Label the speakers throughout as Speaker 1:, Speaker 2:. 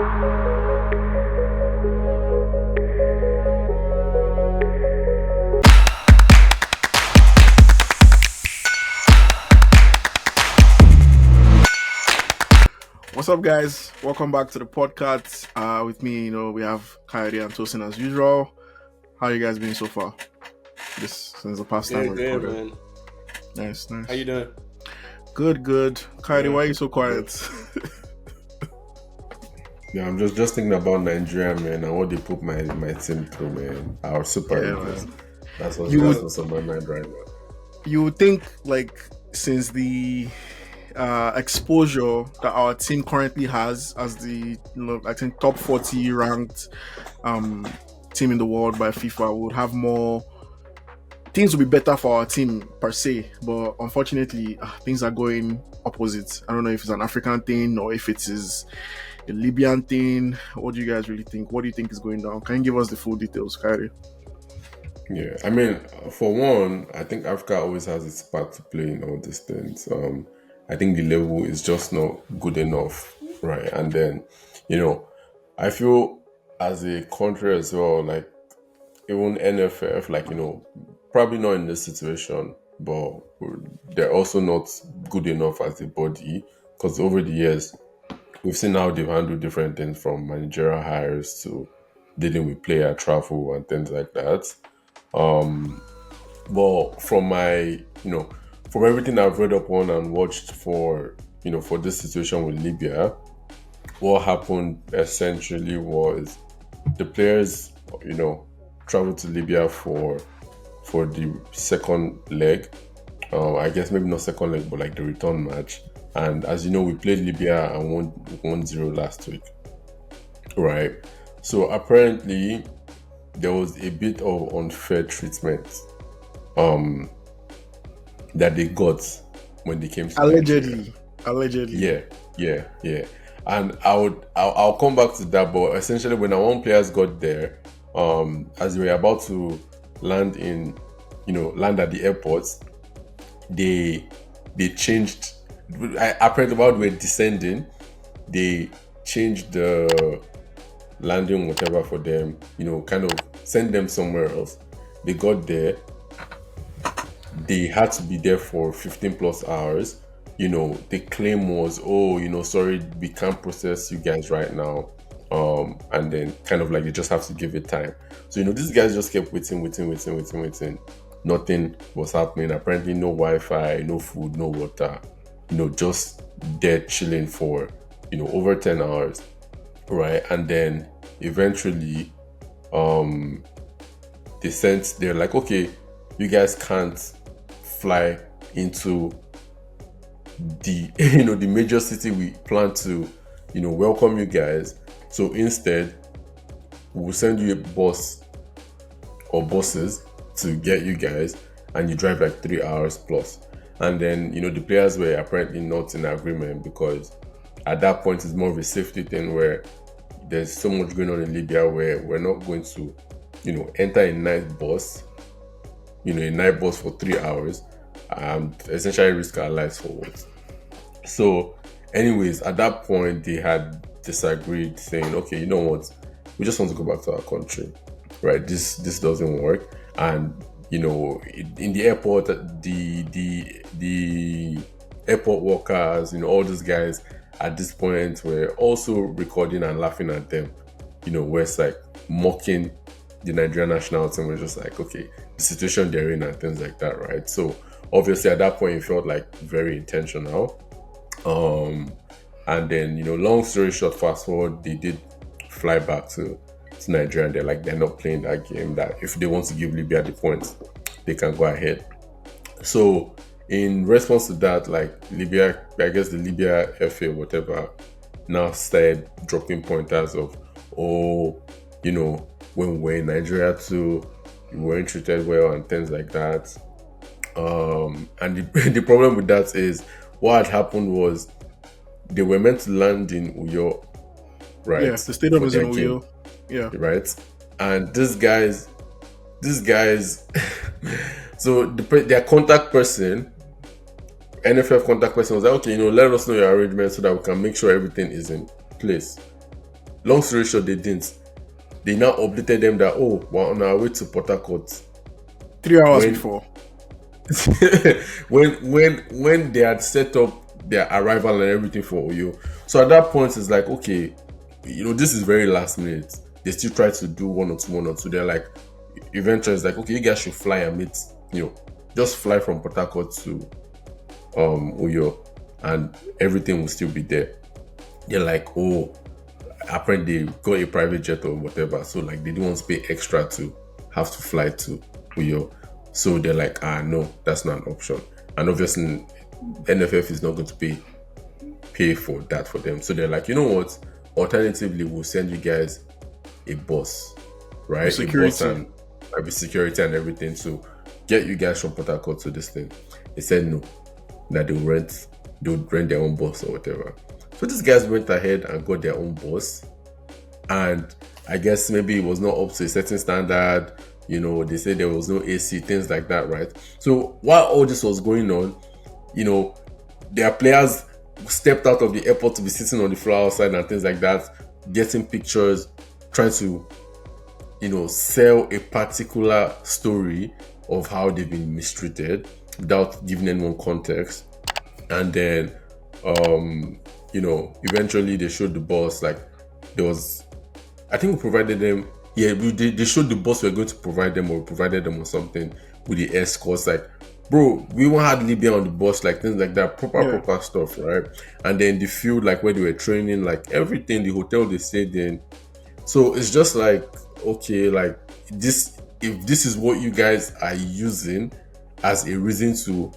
Speaker 1: What's up, guys? Welcome back to the podcast. With me, we have Kyrie and Tosin as usual. How you guys been so far? Since the past time we recorded.
Speaker 2: Man.
Speaker 1: Nice.
Speaker 2: How you doing?
Speaker 1: Good. Kyrie, why are you so quiet?
Speaker 3: Yeah, I'm just thinking about Nigeria, man, and what they put my team through, man. Our Super Eagles. That's what's on my mind right now.
Speaker 1: You would think, since the exposure that our team currently has as the I think top 40 ranked team in the world by FIFA, would have more things will be better for our team per se, but unfortunately things are going opposite. I don't know if it's an African thing or if it is a Libyan thing. What do you guys really think? What do you think is going down? Can you give us the full details, Kyrie?
Speaker 3: Yeah, I mean, for one, I think Africa always has its part to play in all these things. I think the level is just not good enough, right? And then, I feel as a country as well, even NFF, probably not in this situation, but they're also not good enough as a body, because over the years, we've seen how they've handled different things, from managerial hires to dealing with player travel and things like that. But from from everything I've read up on and watched for this situation with Libya, what happened essentially was the players, traveled to Libya for the second leg. I guess maybe not second leg, but the return match. And as you know, we played Libya and won 1-0 last week, right? So apparently there was a bit of unfair treatment that they got when they came to
Speaker 1: allegedly.
Speaker 3: Yeah. And I'll come back to that, but essentially when our own players got there, as we were about to land at the airport, they changed. Apparently while we were descending, they changed the landing whatever for them, kind of send them somewhere else. They got there, they had to be there for 15 plus hours. The claim was, sorry, we can't process you guys right now. And then kind of they just have to give it time. So, these guys just kept waiting. Nothing was happening. Apparently no Wi-Fi, no food, no water, just dead chilling for, over 10 hours. Right. And then eventually, they're like, okay, you guys can't fly into the the major city we plan to welcome you guys, so instead we'll send you a bus or buses to get you guys, and you drive 3 hours plus. And then the players were apparently not in agreement, because at that point it's more of a safety thing, where there's so much going on in Libya where we're not going to enter a night bus for 3 hours and essentially risk our lives for what. So anyways, at that point they had disagreed, saying, okay, you know what, we just want to go back to our country, right? This doesn't work. And in the airport, the airport workers, all those guys at this point were also recording and laughing at them, where it's mocking the Nigerian national team. Was just okay, the situation they're in and things like that, right? So obviously at that point it felt very intentional. And then long story short, fast forward, they did fly back to Nigeria, and they're not playing that game, that if they want to give Libya the points, they can go ahead. So in response to that, Libya, I guess the Libya FA whatever, now started dropping pointers of, when we were in Nigeria too, we weren't treated well and things like that. And the problem with that is, what had happened was they were meant to land in Uyo, right?
Speaker 1: Yeah, the stadium is in Uyo. Yeah.
Speaker 3: Right? And these guys, so their contact person, NFF contact person, was okay, let us know your arrangement so that we can make sure everything is in place. Long story short, they didn't. They now updated them that, oh, we're on our way to Port Harcourt.
Speaker 1: 3 hours
Speaker 3: When
Speaker 1: before.
Speaker 3: when they had set up their arrival and everything for Oyo. So at that point, it's like, okay, this is very last minute. They still try to do one or two. They're like, eventually, it's like, okay, you guys should fly and meet, just fly from Port Harcourt to Oyo, and everything will still be there. They're like, oh, apparently they got a private jet or whatever, so like they didn't want to pay extra to have to fly to Uyo. So they're like, no, that's not an option. And obviously NFF is not going to pay for that for them. So they're like, you know what? Alternatively, we'll send you guys a bus, right?
Speaker 1: Security.
Speaker 3: A bus and with security and everything. So get you guys from Port Harcourt to this thing. They said no, that they'll rent their own bus or whatever. So these guys went ahead and got their own bus, and I guess maybe it was not up to a certain standard. They said there was no AC, things like that, right? So while all this was going on, their players stepped out of the airport to be sitting on the floor outside and things like that, getting pictures, trying to, sell a particular story of how they've been mistreated without giving anyone context. And then eventually they showed the boss, like, there was, I think we provided them, they showed the boss we were going to provide them, or we provided them or something with the escorts, like, bro, we even had Libya on the bus, like things like that, proper stuff, right? And then the field, like where they were training, like everything, the hotel they stayed in. So it's just like, okay, like this, if this is what you guys are using as a reason to,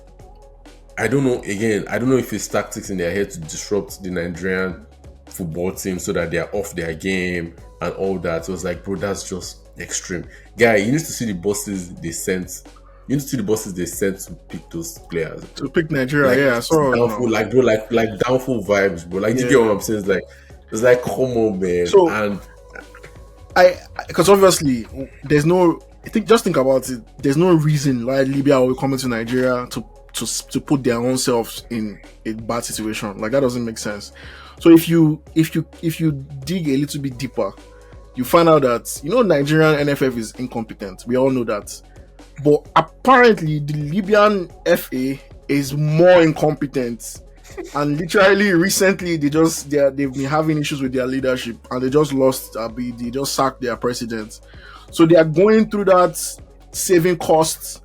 Speaker 3: I don't know if it's tactics in their head to disrupt the Nigerian football team so that they're off their game and all that. So it's like, bro, that's just extreme. Guy, you need to see the buses they sent. You need to see the buses they sent to pick those players.
Speaker 1: To pick Nigeria, So
Speaker 3: downfall, like, bro, like downfall vibes, bro. Like, you get what I'm saying? It's like, come on, man.
Speaker 1: So,
Speaker 3: and
Speaker 1: because obviously there's no, just think about it. There's no reason why Libya will come into Nigeria to put their own selves in a bad situation. Like, that doesn't make sense. So if you dig a little bit deeper, you find out that Nigerian NFF is incompetent. We all know that. But apparently the Libyan FA is more incompetent. And literally recently they've been having issues with their leadership, and they just they just sacked their president. So they are going through that, saving costs.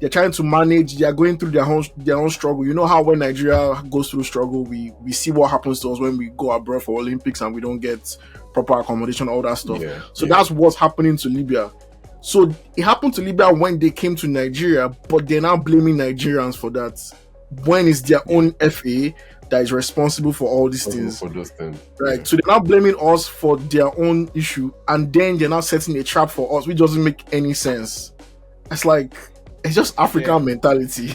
Speaker 1: They're trying to manage. They are going through their own struggle. You know how when Nigeria goes through struggle, we see what happens to us when we go abroad for Olympics and we don't get proper accommodation, all that stuff. That's what's happening to Libya. So it happened to Libya when they came to Nigeria, but they're now blaming Nigerians for that. When it's their own FA that is responsible for all these things.
Speaker 3: For those things.
Speaker 1: Right. Yeah. So they're now blaming us for their own issue, and then they're now setting a trap for us, which doesn't make any sense. It's like, it's just African mentality.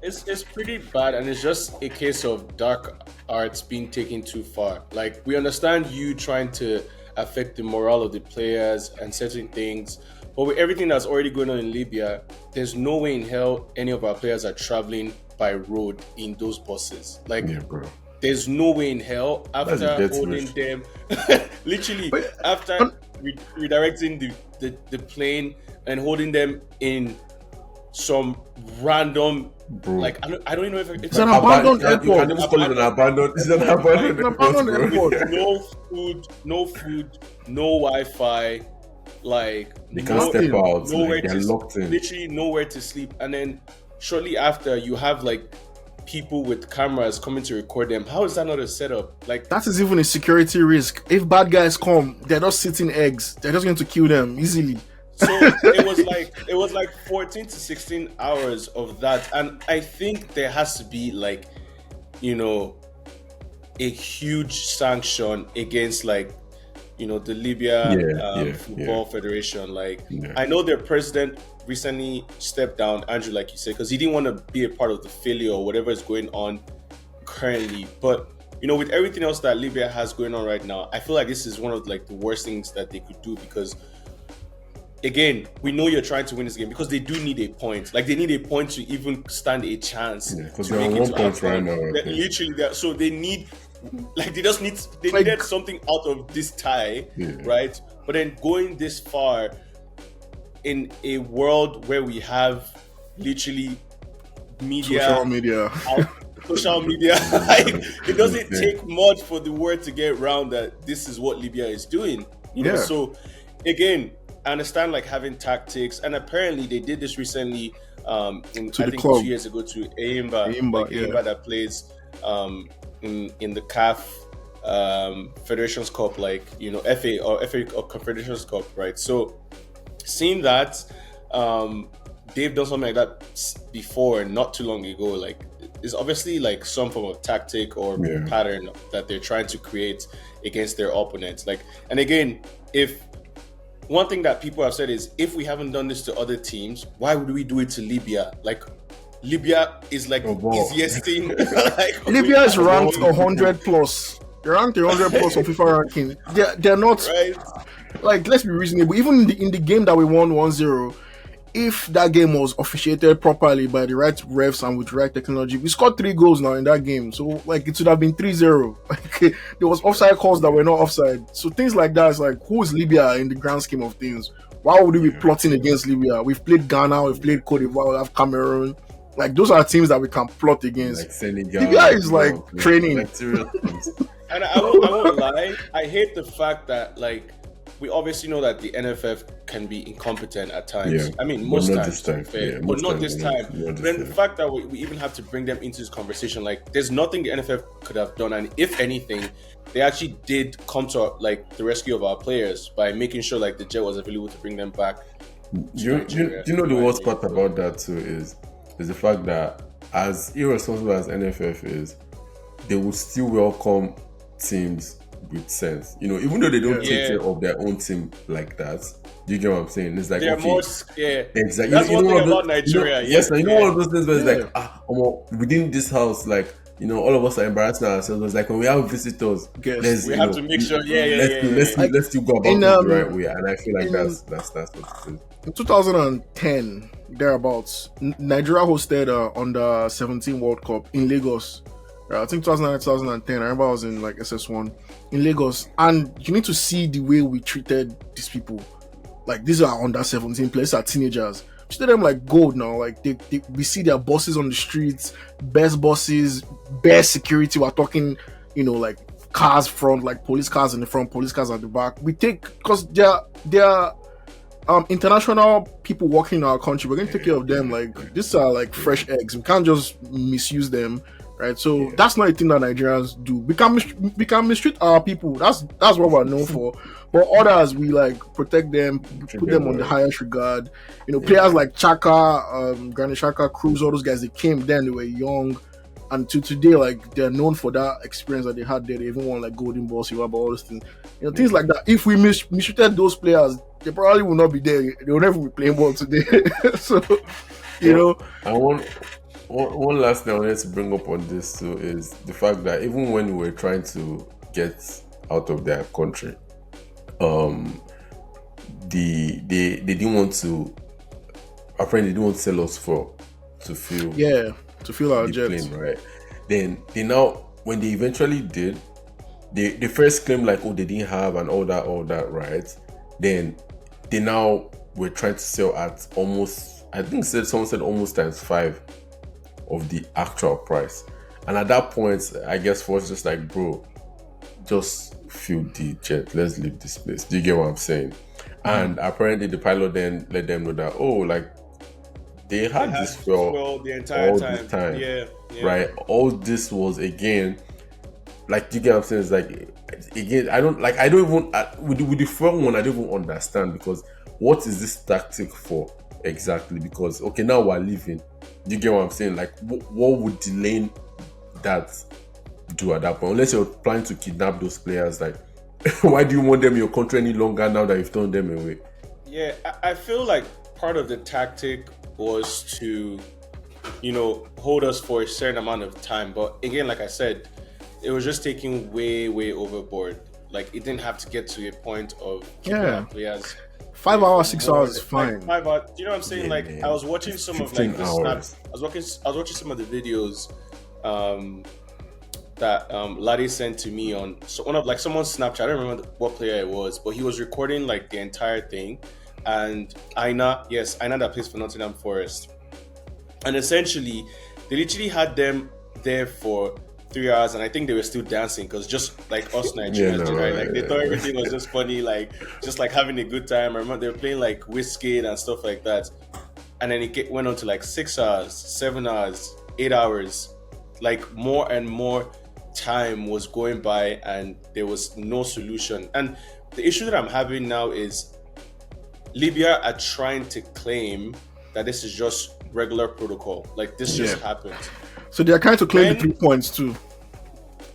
Speaker 2: It's pretty bad, and it's just a case of dark arts being taken too far. Like, we understand you trying to affect the morale of the players and certain things, but with everything that's already going on in Libya, there's no way in hell any of our players are traveling by road in those buses. Like,
Speaker 3: bro.
Speaker 2: There's no way in hell after holding them, literally after redirecting the plane and holding them in some random,
Speaker 3: bro.
Speaker 2: Like, I don't even know if it's
Speaker 1: an abandoned airport.
Speaker 3: You can even call it an abandoned. It's an abandoned airport.
Speaker 2: No food, no Wi-Fi. Like,
Speaker 3: they can't step out.
Speaker 2: Nowhere
Speaker 3: they're locked in.
Speaker 2: Literally nowhere to sleep. And then shortly after, you have like people with cameras coming to record them. How is that not a setup? Like,
Speaker 1: that is even a security risk. If bad guys come, they're not sitting eggs. They're just going to kill them easily.
Speaker 2: So it was like 14 to 16 hours of that, and I think there has to be like, a huge sanction against like, the Libya Football Federation. Like, I know their president recently stepped down, Andrew, like you said, because he didn't want to be a part of the failure or whatever is going on currently. But with everything else that Libya has going on right now, I feel like this is one of like the worst things that they could do, because again, we know you're trying to win this game because they do need a point. Like, they need a point to even stand a chance.
Speaker 3: Because
Speaker 2: to
Speaker 3: they're
Speaker 2: make
Speaker 3: on
Speaker 2: it
Speaker 3: 1
Speaker 2: to
Speaker 3: point right
Speaker 2: AFCON.
Speaker 3: now.
Speaker 2: Literally, so they need Like they needed something out of this tie, right? But then going this far in a world where we have literally
Speaker 1: social media.
Speaker 2: Like, it doesn't take much for the word to get around that this is what Libya is doing. You know, so again, I understand like having tactics, and apparently they did this recently. I think 2 years ago to Aimba that plays in the CAF Federations Cup, like, you know, FA or Confederations Cup, right? So seeing that they've done something like that before, not too long ago, like, it's obviously like some form of tactic or pattern that they're trying to create against their opponents. Like, and again, if one thing that people have said is, if we haven't done this to other teams, why would we do it to Libya? Like, Libya is like the easiest thing. Like,
Speaker 1: Libya is ranked 100 plus. They're ranked 100 plus on FIFA ranking. They're not
Speaker 2: right.
Speaker 1: Like, let's be reasonable. Even in the game that we won 1-0, if that game was officiated properly by the right refs and with the right technology, we scored 3 goals now in that game. So, like, it should have been 3-0. Like, there was offside calls that were not offside. So things like that is like, who is Libya in the grand scheme of things? Why would we be plotting against Libya? We've played Ghana, we've played Cote d'Ivoire, we have Cameroon. Like, those are teams that we can plot against.
Speaker 3: Like Senegal,
Speaker 1: Libya is like training.
Speaker 3: Like,
Speaker 2: and I won't lie, I hate the fact that, like, we obviously know that the NFF can be incompetent at times. I mean, most times, but not this time. Then the fact that we even have to bring them into this conversation, like, there's nothing the NFF could have done, and if anything, they actually did come to like the rescue of our players by making sure like the jet was available to bring them back.
Speaker 3: You know the worst part about that too is the fact that, as irresponsible as NFF is, they would still welcome teams with sense, you know, even though they don't take care of their own team like that. Do you get what I'm saying? It's like,
Speaker 2: they're
Speaker 3: okay,
Speaker 2: more scared.
Speaker 3: Exactly.
Speaker 2: That's one thing about Nigeria.
Speaker 3: One of those things where it's like, within this house, like, you know, all of us are embarrassing ourselves. It's like, when we have visitors,
Speaker 2: we have to make sure.
Speaker 3: Let's still go about it the right way. And I feel like that's what it is.
Speaker 1: In 2010, thereabouts, Nigeria hosted under 17 World Cup in Lagos. I think 2009, 2010. I remember I was in like SS1 in Lagos, and you need to see the way we treated these people. Like, these are under 17 players, are teenagers. We treated them like gold now. Like, we see their bosses on the streets, best bosses, best security. We're talking, you know, like cars front, like police cars in the front, police cars at the back. We take, because they're international people working in our country. We're going to take care of them. Like, these are like fresh eggs. We can't just misuse them. Right, so that's not a thing that Nigerians do. We can mistreat our people. That's what we're known for. But others, we like protect them, put them on the highest regard. You know, players like Chaka, Granit Xhaka, Cruz, all those guys. They came then, they were young, and to today, like, they're known for that experience that they had there. They even won like Golden Ball, Silver Ball, all those things. You know, things like that. If we mistreated those players, they probably will not be there. They will never be playing ball today. So, you know,
Speaker 3: I want. One last thing I wanted to bring up on this too is the fact that even when we were trying to get out of their country, they didn't want to. Apparently, they didn't want to sell us to fill
Speaker 1: our jets,
Speaker 3: plane, right? Then they now, when they eventually did, they first claimed like, oh, they didn't have and all that, right? Then they now were trying to sell at almost, I think someone said almost ×5 of the actual price. And at that point, I guess for us, just like, bro, just fill the jet, let's leave this place. Do you get what I'm saying? And apparently the pilot then let them know that, oh, like, they had this fuel
Speaker 2: the entire
Speaker 3: time.
Speaker 2: Yeah.
Speaker 3: Right? All this was, again, like, do you get what I'm saying? It's like, again, I don't even with the fuel one, I don't even understand, because what is this tactic for exactly? Because, okay, now we're leaving. You get what I'm saying? Like, what would delaying that do at that point? Unless you're planning to kidnap those players, like, why do you want them in your country any longer now that you've turned them away?
Speaker 2: Yeah, I feel like part of the tactic was to, you know, hold us for a certain amount of time. But again, like I said, it was just taking way, way overboard. Like, it didn't have to get to a point of keeping our players
Speaker 1: 5 hours, 6 hours is fine.
Speaker 2: Like 5 hours. You know what I'm saying? I was watching some of like the snaps. I was watching some of the videos that Ladi sent to me on one of like someone's Snapchat. I don't remember what player it was, but he was recording like the entire thing. And Aina that plays for Nottingham Forest. And essentially, they literally had them there for 3 hours, and I think they were still dancing because just like us Nigerians, right? Like they thought everything was just funny, like just like having a good time. I remember they were playing like whiskey and stuff like that, and then it went on to like 6 hours, 7 hours, 8 hours, like more and more time was going by, and there was no solution. And the issue that I'm having now is Libya are trying to claim that this is just regular protocol, like this just happened.
Speaker 1: So they're trying to claim the 3 points too.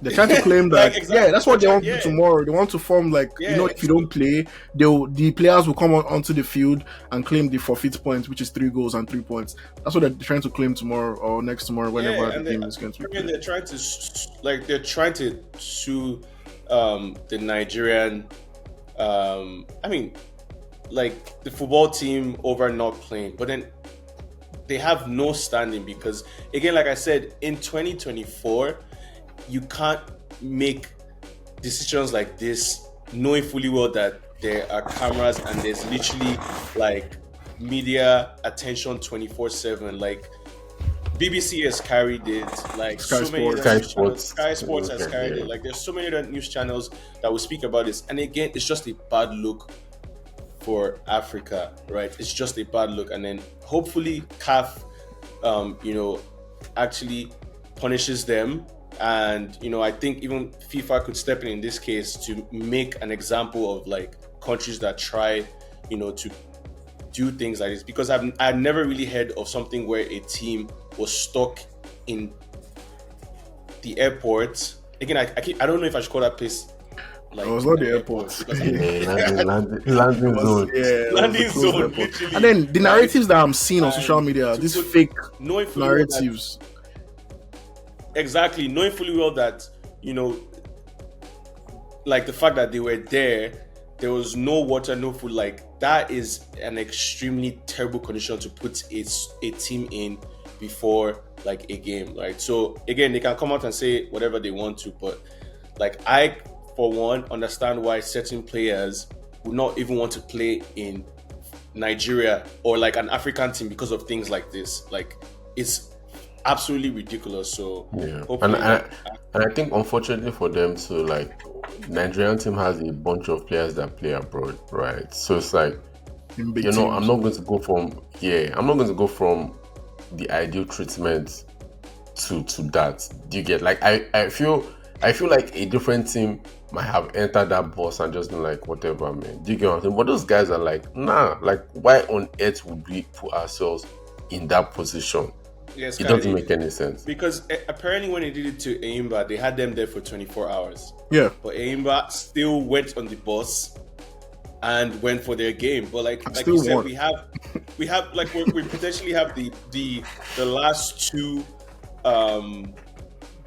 Speaker 1: They're trying to claim that. Like exactly, that's what they want to do tomorrow. They want to form like if you don't play, the players will come onto the field and claim the forfeit points, which is 3 goals and 3 points. That's what they're trying to claim tomorrow or next tomorrow, whenever the game is going to be played.
Speaker 2: They're trying to sue the Nigerian. I mean, like the football team over not playing, but then they have no standing because, again, like I said, in 2024, you can't make decisions like this knowing fully well that there are cameras and there's literally like media attention 24/7. Like BBC has carried it, like Sky Sports has carried it. Like there's so many other news channels that will speak about this, and again, it's just a bad look for Africa, right? It's just a bad look, and then hopefully CAF, actually punishes them, and I think even FIFA could step in this case to make an example of like countries that try, to do things like this, because I've never really heard of something where a team was stuck in the airport. Again, I don't know if I should call that place. Like,
Speaker 1: it was not the airport.
Speaker 3: Landing zone.
Speaker 2: Landing zone.
Speaker 1: And then the narratives that I'm seeing on social media, these fake narratives.
Speaker 2: Exactly, knowing fully well that like the fact that they were there was no water, no food. Like that is an extremely terrible condition to put a team in before like a game. Right. So again, they can come out and say whatever they want to, but like I, for one, understand why certain players would not even want to play in Nigeria or like an African team because of things like this. Like it's absolutely ridiculous. So
Speaker 3: and I think unfortunately for them too, like Nigerian team has a bunch of players that play abroad, right? So it's like I'm not going to go from the ideal treatment to that. Do you get like I feel like a different team might have entered that bus and just been like, whatever, man. Do you get what I'm saying? But those guys are like, nah, like, why on earth would we put ourselves in that position?
Speaker 2: Yes,
Speaker 3: it doesn't make any sense.
Speaker 2: Because apparently when they did it to Eimba, they had them there for 24 hours.
Speaker 1: Yeah.
Speaker 2: But Eimba still went on the bus and went for their game. But like you said, we have like we potentially have the last two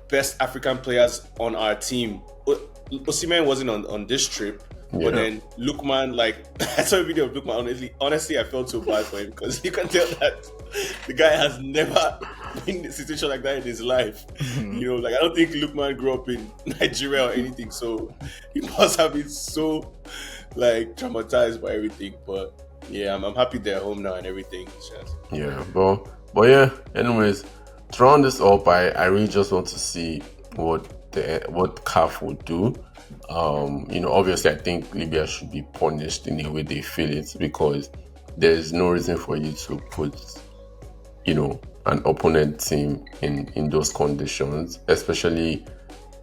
Speaker 2: best African players on our team. Osimhen wasn't on this trip, but then Lookman, like I saw a video of Lookman. Honestly, I felt so bad for him because you can tell that the guy has never been in a situation like that in his life. Like I don't think Lookman grew up in Nigeria or anything, so he must have been so like traumatized by everything. But yeah, I'm happy they're home now and everything.
Speaker 3: Yeah, but yeah. Anyways, to round this up, I really just want to see what CAF would do. Obviously I think Libya should be punished in the way they feel it, because there's no reason for you to put an opponent team in those conditions, especially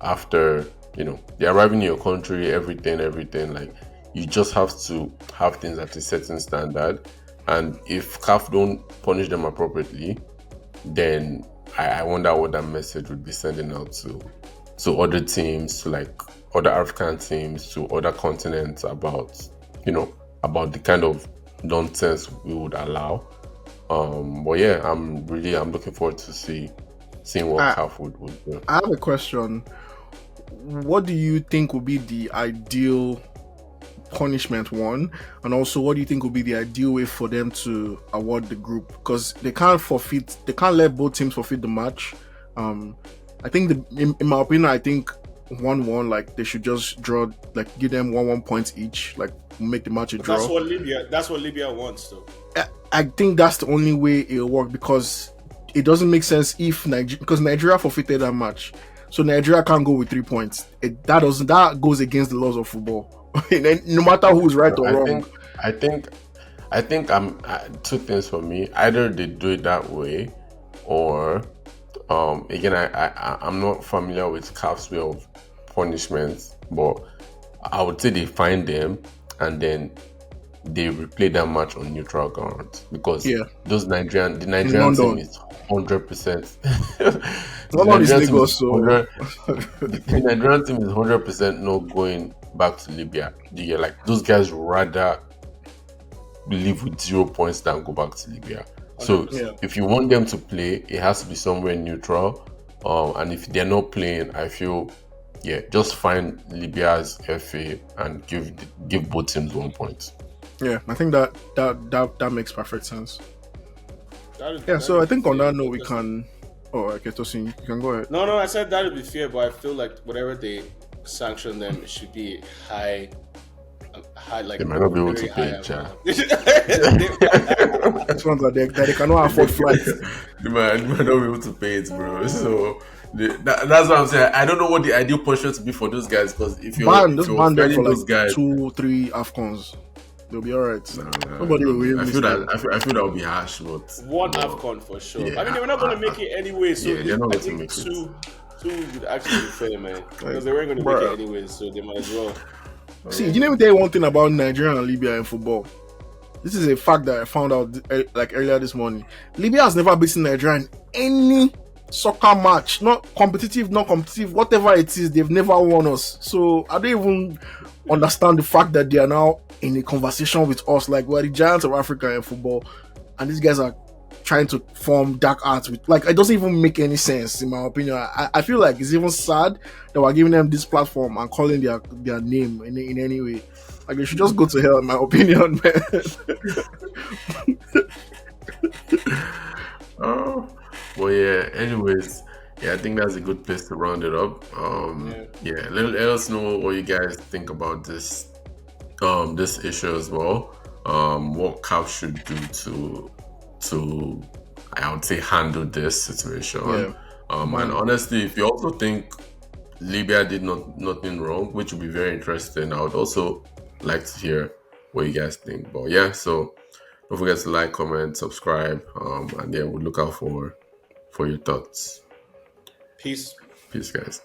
Speaker 3: after they arrive in your country, everything. Like you just have to have things at a certain standard, and if CAF don't punish them appropriately, then I wonder what that message would be sending out to other teams, to like other African teams, to other continents about the kind of nonsense we would allow. But yeah, I'm looking forward to seeing what CAF would do.
Speaker 1: I have a question. What do you think would be the ideal punishment one, and also what do you think would be the ideal way for them to award the group? Because they can't let both teams forfeit the match. I think in my opinion, I think 1-1, like they should just draw, like give them 1-1 points each, like make the match a
Speaker 2: But that's
Speaker 1: draw.
Speaker 2: what Libya wants, though.
Speaker 1: I think that's the only way it'll work, because it doesn't make sense if because Nigeria forfeited that match, so Nigeria can't go with 3 points. That goes against the laws of football. No matter who's right or wrong.
Speaker 3: I think two things for me. Either they do it that way, or again, I'm not familiar with CAF's way of punishments, but I would say they find them and then they replay that match on neutral ground, because the Nigerian team is 100%.
Speaker 1: London is Lagos, so
Speaker 3: the Nigerian team is 100% not going back to Libya. Like those guys rather live with 0 points than go back to Libya. So if you want them to play, it has to be somewhere neutral. And if they're not playing, I feel just find Libya's FA and give both teams 1 point.
Speaker 1: Yeah, I think that makes perfect sense. So I think on that note we can. Oh, okay, Tosin, you can go ahead.
Speaker 2: No, I said that would be fair, but I feel like whatever they sanction them, it should be high, like
Speaker 3: they might not be able to pay it.
Speaker 1: That's one that they cannot afford flights.
Speaker 3: They might not be able to pay it, bro. So that's what I'm saying. I don't know what the ideal punishment to be for those guys, because if you're
Speaker 1: ban them for
Speaker 3: those
Speaker 1: like
Speaker 3: guys,
Speaker 1: 2-3 AFCONs, they'll be alright.
Speaker 3: Nah,
Speaker 1: Nobody will really.
Speaker 3: I feel that would be harsh, but
Speaker 2: one AFCON for sure. I mean, they were not going to make it anyway, so
Speaker 3: they're not
Speaker 2: I
Speaker 3: going to
Speaker 2: think
Speaker 3: make
Speaker 2: two would actually be fair, man, because they weren't going to make it anyway, so they might as well.
Speaker 1: See, you didn't even tell you one thing about Nigeria and Libya in football. This is a fact that I found out like earlier this morning. Libya has never beaten Nigeria in any soccer match, not competitive, whatever it is. They've never won us. So I don't even understand the fact that they are now in a conversation with us, like we're the giants of Africa in football, and these guys are trying to form dark arts with, like, it doesn't even make any sense in my opinion. I feel like it's even sad that we're giving them this platform and calling their name in any way. Like, they should just go to hell, in my opinion, man.
Speaker 3: Well, anyways, I think that's a good place to round it up. Let us know what you guys think about this issue as well. What CAF should do to I would say handle this situation. And honestly, if you also think Libya did nothing wrong, which would be very interesting, I would also like to hear what you guys think. But so don't forget to like, comment, subscribe, and we'll look out for your thoughts.
Speaker 2: Peace,
Speaker 3: guys.